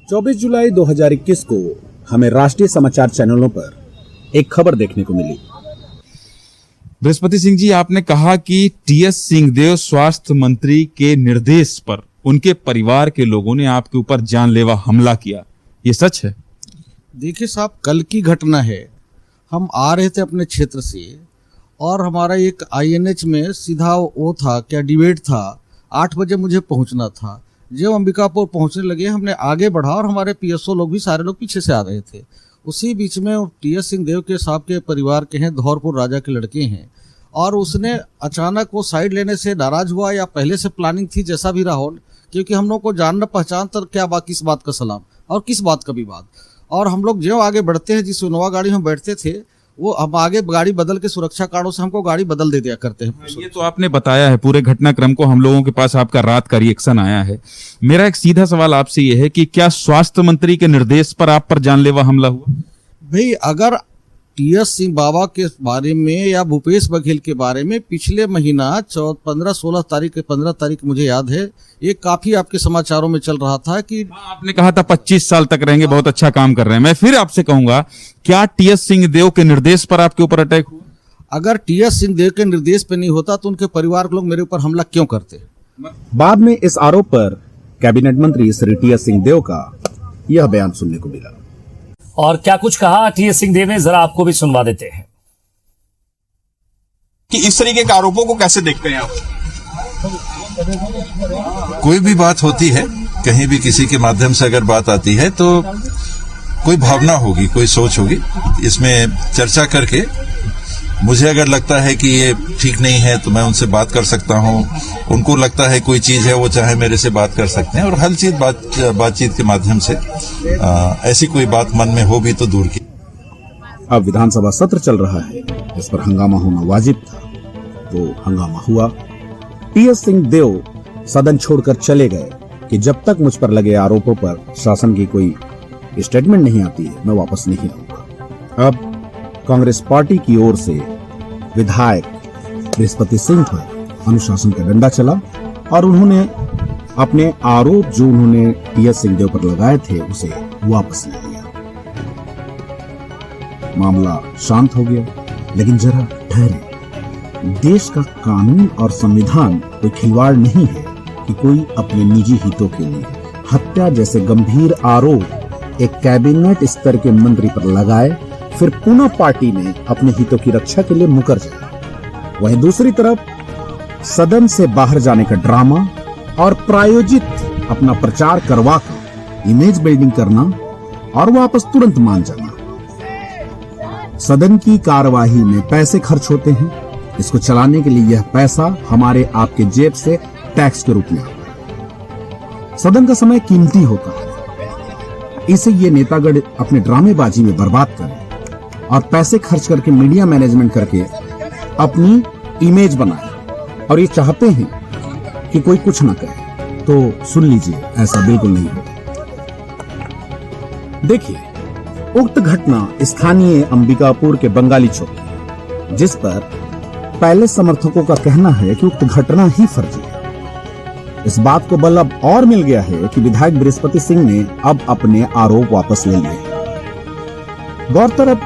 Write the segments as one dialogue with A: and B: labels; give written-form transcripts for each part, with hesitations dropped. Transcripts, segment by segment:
A: 24 जुलाई 2021 को हमें राष्ट्रीय समाचार चैनलों पर एक खबर देखने को मिली।
B: बृहस्पति सिंह जी, आपने कहा कि टीएस सिंहदेव स्वास्थ्य मंत्री के निर्देश पर उनके परिवार के लोगों ने आपके ऊपर जानलेवा हमला किया, ये सच है?
C: देखिए साहब, कल की घटना है। हम आ रहे थे अपने क्षेत्र से और हमारा एक आईएनएच में सीधा वो था, क्या डिबेट था। 8 बजे मुझे पहुंचना था। जब अंबिकापुर पहुंचने लगे, हमने आगे बढ़ा और हमारे पीएसओ लोग भी सारे लोग पीछे से आ रहे थे। उसी बीच में टीएस सिंहदेव के साहब के परिवार के हैं, धौरपुर राजा के लड़के हैं, और उसने अचानक वो साइड लेने से नाराज हुआ या पहले से प्लानिंग थी, जैसा भी रहा हो, क्योंकि हम लोग को जानना पहचान तर क्या बात, किस बात का सलाम और किस बात का विवाद। और हम लोग जो आगे बढ़ते हैं, जिस इनोवा गाड़ी में बैठते थे, वो हम आगे गाड़ी बदल के सुरक्षा कारणों से हमको गाड़ी बदल दे दिया करते हैं।
B: ये तो आपने बताया है पूरे घटनाक्रम को, हम लोगों के पास आपका रात का रिएक्शन आया है। मेरा एक सीधा सवाल आपसे ये है कि क्या स्वास्थ्य मंत्री के निर्देश पर आप पर जानलेवा हमला हुआ?
C: भाई, अगर टीएस सिंह बाबा के बारे में या भूपेश बघेल के बारे में पिछले महीना 15-16 तारीख, 15 तारीख मुझे याद है, ये काफी आपके समाचारों में चल रहा था कि
B: आपने कहा था 25 साल तक रहेंगे, बहुत अच्छा काम कर रहे हैं। मैं फिर आपसे कहूंगा, क्या टीएस सिंहदेव के निर्देश पर आपके ऊपर अटैक हुआ?
C: अगर टीएस सिंहदेव के निर्देश पे नहीं होता तो उनके परिवार के लोग मेरे ऊपर हमला क्यों करते?
A: बाद में इस आरोप पर कैबिनेट मंत्री श्री टीएस सिंहदेव का यह बयान सुनने को मिला।
D: और क्या कुछ कहा टीएस सिंहदेव ने, जरा आपको भी सुनवा देते हैं
E: कि इस तरीके के आरोपों को कैसे देखते हैं आप?
F: कोई भी बात होती है, कहीं भी किसी के माध्यम से अगर बात आती है तो कोई भावना होगी, कोई सोच होगी। इसमें चर्चा करके मुझे अगर लगता है कि ये ठीक नहीं है तो मैं उनसे बात कर सकता हूं। उनको लगता है कोई चीज है, वो चाहे मेरे से बात कर सकते हैं, और हर चीज बातचीत के माध्यम से ऐसी कोई बात मन में हो भी तो दूर की।
A: अब विधानसभा सत्र चल रहा है, इस पर हंगामा होना वाजिब था, तो हंगामा हुआ। टीएस सिंहदेव सदन छोड़कर चले गए कि जब तक मुझ पर लगे आरोपों पर शासन की कोई स्टेटमेंट नहीं आती है, मैं वापस नहीं आऊंगा। अब कांग्रेस पार्टी की ओर से विधायक बृहस्पति सिंह पर अनुशासन का डंडा चला और उन्होंने अपने आरोप जो उन्होंने टीएस सिंहदेव पर लगाए थे उसे वापस ले लिया। मामला शांत हो गया, लेकिन जरा ठहरे। देश का कानून और संविधान कोई खिलवाड़ नहीं है कि कोई अपने निजी हितों के लिए हत्या जैसे गंभीर आरोप एक कैबिनेट स्तर के मंत्री पर लगाए, फिर पुनः पार्टी में अपने हितों की रक्षा के लिए मुकर जाए। वहीं दूसरी तरफ सदन से बाहर जाने का ड्रामा और प्रायोजित अपना प्रचार करवाकर इमेज बिल्डिंग करना और वापस तुरंत मान जाना। सदन की कार्यवाही में पैसे खर्च होते हैं, इसको चलाने के लिए यह पैसा हमारे आपके जेब से टैक्स के रूप में आता है। सदन का समय कीमती होता है, इसे ये नेतागण अपने ड्रामेबाजी में बर्बाद करें और पैसे खर्च करके मीडिया मैनेजमेंट करके अपनी इमेज बनाए, और ये चाहते हैं कि कोई कुछ ना कहे। तो सुन लीजिए, ऐसा बिल्कुल नहीं होता। देखिए, उक्त घटना स्थानीय अंबिकापुर के बंगाली चौक की, जिस पर पहले समर्थकों का कहना है कि उक्त घटना ही फर्जी है। इस बात को बल अब और मिल गया है कि विधायक बृहस्पति सिंह ने अब अपने आरोप वापस ले लिए। गौरतलब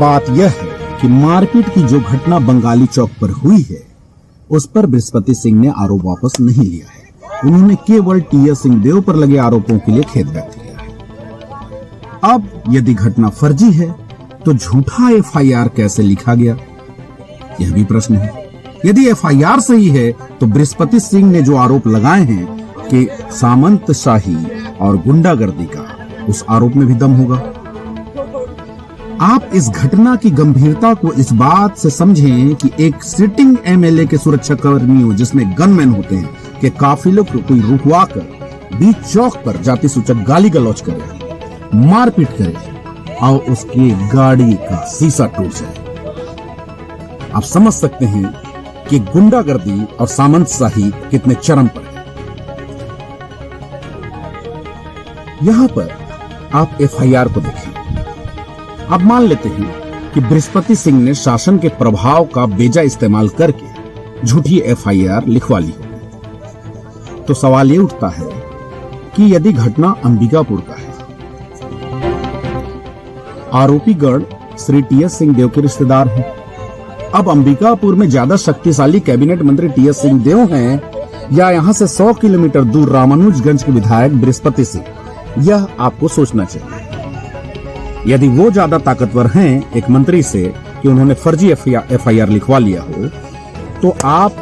A: बात यह है कि मारपीट की जो घटना बंगाली चौक पर हुई है, उस पर बृहस्पति सिंह ने आरोप वापस नहीं लिया है। उन्होंने केवल टीएस सिंहदेव पर लगे आरोपों के लिए खेद व्यक्त किया है। अब यदि घटना फर्जी है तो झूठा एफआईआर कैसे लिखा गया, यह भी प्रश्न है। यदि एफआईआर सही है तो बृहस्पति सिंह ने जो आरोप लगाए हैं कि सामंतशाही और गुंडागर्दी का, उस आरोप में भी दम होगा। आप इस घटना की गंभीरता को इस बात से समझें कि एक सिटिंग एमएलए के सुरक्षा कर्मियों, जिसमें गनमैन होते हैं, के काफिले को कोई रुकवाकर बीच चौक पर जाति सूचक गाली गलौज करे, मारपीट करे और उसकी गाड़ी का शीशा टूट जाए। आप समझ सकते हैं कि गुंडागर्दी और सामंतशाही कितने चरम पर है। यहां पर आप एफआईआर को देखिए। अब मान लेते हैं कि बृहस्पति सिंह ने शासन के प्रभाव का बेजा इस्तेमाल करके झूठी एफआईआर लिखवा ली हो, तो सवाल ये उठता है कि यदि घटना अंबिकापुर का है आरोपी गण श्री टीएस सिंहदेव के रिश्तेदार हैं। अब अंबिकापुर में ज्यादा शक्तिशाली कैबिनेट मंत्री टीएस सिंहदेव हैं या यहां से 100 किलोमीटर दूर रामानुजगंज के विधायक बृहस्पति सिंह, यह आपको सोचना चाहिए। यदि वो ज्यादा ताकतवर हैं एक मंत्री से कि उन्होंने फर्जी एफआईआर लिखवा लिया हो, तो आप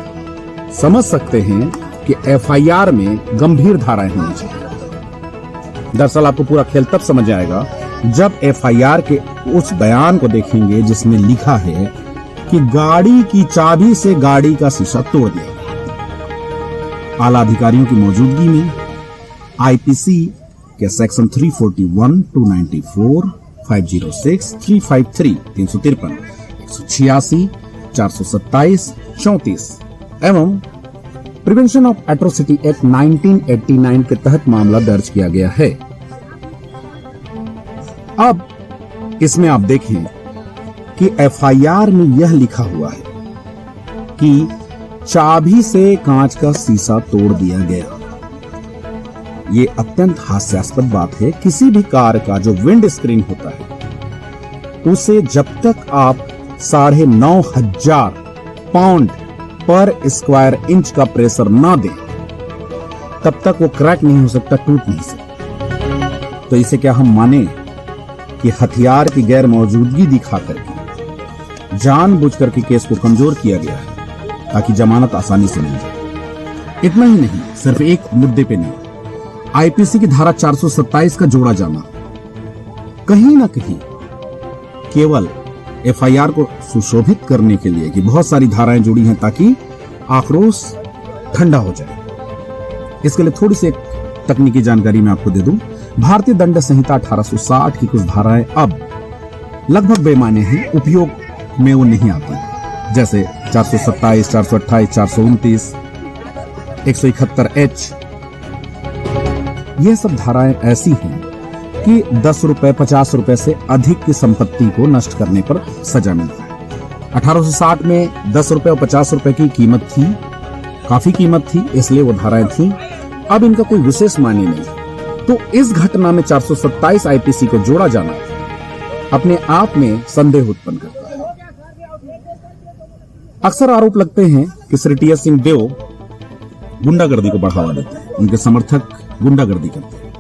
A: समझ सकते हैं कि एफआईआर में गंभीर धाराएं होनी चाहिए। दरअसल आपको पूरा खेल तब समझ आएगा जब एफआईआर के उस बयान को देखेंगे जिसमें लिखा है कि गाड़ी की चाबी से गाड़ी का शीशा तोड़ दिया। आला अधिकारियों की मौजूदगी में आईपीसी के सेक्शन 341, 294, 506, 353, 353, 186, 427, 34 एवं प्रिवेंशन ऑफ एट्रोसिटी एक्ट 1989 के तहत मामला दर्ज किया गया है। अब इसमें आप देखें कि एफआईआर में यह लिखा हुआ है कि चाबी से कांच का शीशा तोड़ दिया गया। ये अत्यंत हास्यास्पद बात है। किसी भी कार का जो विंड स्क्रीन होता है उसे जब तक आप 9,500 पाउंड पर स्क्वायर इंच का प्रेशर ना दें तब तक वो क्रैक नहीं हो सकता, टूट नहीं सकता। तो इसे क्या हम माने कि हथियार की गैर मौजूदगी दिखा करके जानबूझकर के केस को कमजोर किया गया है ताकि जमानत आसानी से मिल जाए। इतना ही नहीं, सिर्फ एक मुद्दे पे नहीं, आईपीसी की धारा 427 का जोड़ा जाना कहीं ना कहीं केवल एफआईआर को सुशोभित करने के लिए कि बहुत सारी धाराएं जुड़ी हैं ताकि आक्रोश ठंडा हो जाए। इसके लिए थोड़ी सी एक तकनीकी जानकारी मैं आपको दे दूं। भारतीय दंड संहिता 1860 की कुछ धाराएं अब लगभग बेमाने हैं, उपयोग में वो नहीं आती, जैसे 427, 428, 429, 171H। यह सब धाराएं ऐसी हैं कि 10 रुपए 50 रुपए से अधिक की संपत्ति को नष्ट करने पर सजा मिलता है। 1860 में 10 रुपए और 50 रुपए की कीमत थी, काफी कीमत थी, इसलिए वो धाराएं थी। अब इनका कोई विशेष मायने नहीं। तो इस घटना में 427 आईपीसी को जोड़ा जाना अपने आप में संदेह उत्पन्न करता है। अक्सर आरोप लगते हैं कि श्री टीएस सिंहदेव गुंडागर्दी को बढ़ावा देते हैं, उनके समर्थक गुंडागर्दी करते हैं,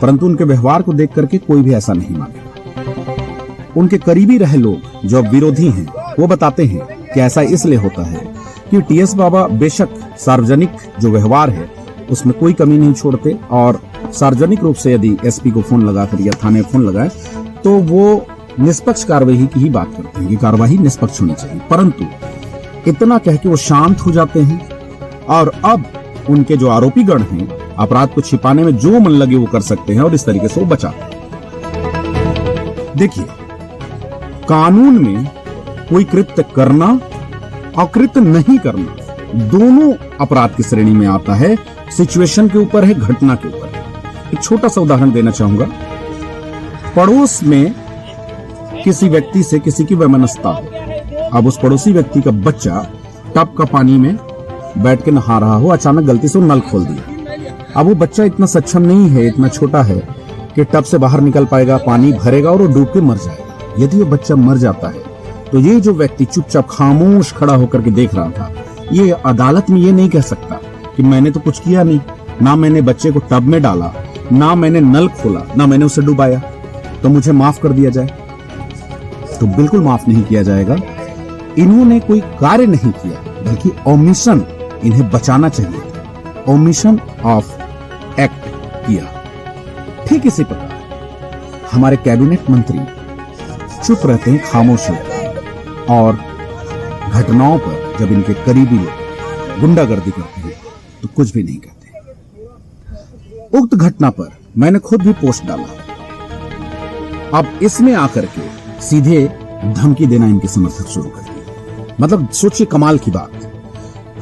A: परंतु उनके व्यवहार को देख करके कोई भी ऐसा नहीं मानेगा। उनके करीबी रहे लोग जो अब विरोधी हैं वो बताते हैं कि ऐसा इसलिए होता है कि टीएस बाबा बेशक सार्वजनिक जो व्यवहार है उसमें कोई कमी नहीं छोड़ते और सार्वजनिक रूप से यदि एसपी को फोन लगाकर या थाने फोन लगाए तो वो निष्पक्ष कार्रवाई की ही बात करते हैं कि कार्रवाई निष्पक्ष होनी चाहिए, परंतु इतना कह के वो शांत हो जाते हैं और अब उनके जो आरोपी गण हैं अपराध को छिपाने में जो मन लगे वो कर सकते हैं और इस तरीके से वो बचाते हैं। देखिए, कानून में कोई कृत्य करना और कृत्य नहीं करना दोनों अपराध की श्रेणी में आता है। सिचुएशन के ऊपर है, घटना के ऊपर है। एक छोटा सा उदाहरण देना चाहूंगा। पड़ोस में किसी व्यक्ति से किसी की वैमनस्यता हो, अब उस पड़ोसी व्यक्ति का बच्चा टब का पानी में बैठ के नहा रहा हो, अचानक गलती से वो नल खोल दिया। अब वो बच्चा इतना सक्षम नहीं है, इतना छोटा है कि टब से बाहर निकल पाएगा, पानी भरेगा और वो डूब के मर जाएगा। यदि वो बच्चा मर जाता है तो ये जो व्यक्ति चुपचाप खामोश खड़ा होकर के देख रहा था, ये अदालत में ये नहीं कह सकता कि मैंने तो कुछ किया नहीं, ना मैंने बच्चे को टब में डाला, ना मैंने नल खोला, ना मैंने उसे डुबाया, तो मुझे माफ कर दिया जाए। तो बिल्कुल माफ नहीं किया जाएगा। इन्होंने कोई कार्य नहीं किया, बल्कि ओमिशन इन्हें बचाना चाहिए, ओमिशन ऑफ एक्ट किया। ठीक इसी प्रकार हमारे कैबिनेट मंत्री चुप रहते हैं, खामोश रहते हैं और घटनाओं पर जब इनके करीबी लोग गुंडागर्दी करते हैं तो कुछ भी नहीं कहते। उक्त घटना पर मैंने खुद भी पोस्ट डाला। अब इसमें आकर के सीधे धमकी देना इनके समर्थक शुरू कर दिए। मतलब सोचिए कमाल की बात,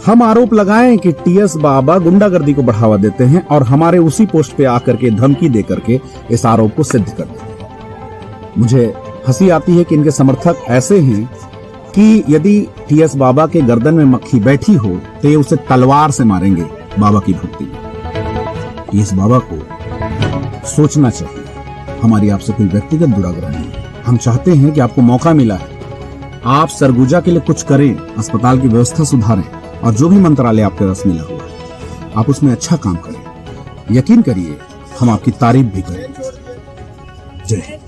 A: हम आरोप लगाएं कि टीएस बाबा गुंडागर्दी को बढ़ावा देते हैं और हमारे उसी पोस्ट पे आकर के धमकी दे करके इस आरोप को सिद्ध कर देते हैं। मुझे हंसी आती है कि इनके समर्थक ऐसे हैं कि यदि टीएस बाबा के गर्दन में मक्खी बैठी हो तो ये उसे तलवार से मारेंगे बाबा की भक्ति में। टीएस बाबा को सोचना चाहिए, हमारी आपसे कोई व्यक्तिगत दुराग्रह नहीं है, हम चाहते हैं कि आपको मौका मिला है, आप सरगुजा के लिए कुछ करें, अस्पताल की व्यवस्था सुधारें और जो भी मंत्रालय आपके पास मिला हुआ है आप उसमें अच्छा काम करें। यकीन करिए हम आपकी तारीफ भी करेंगे। जय हिंद।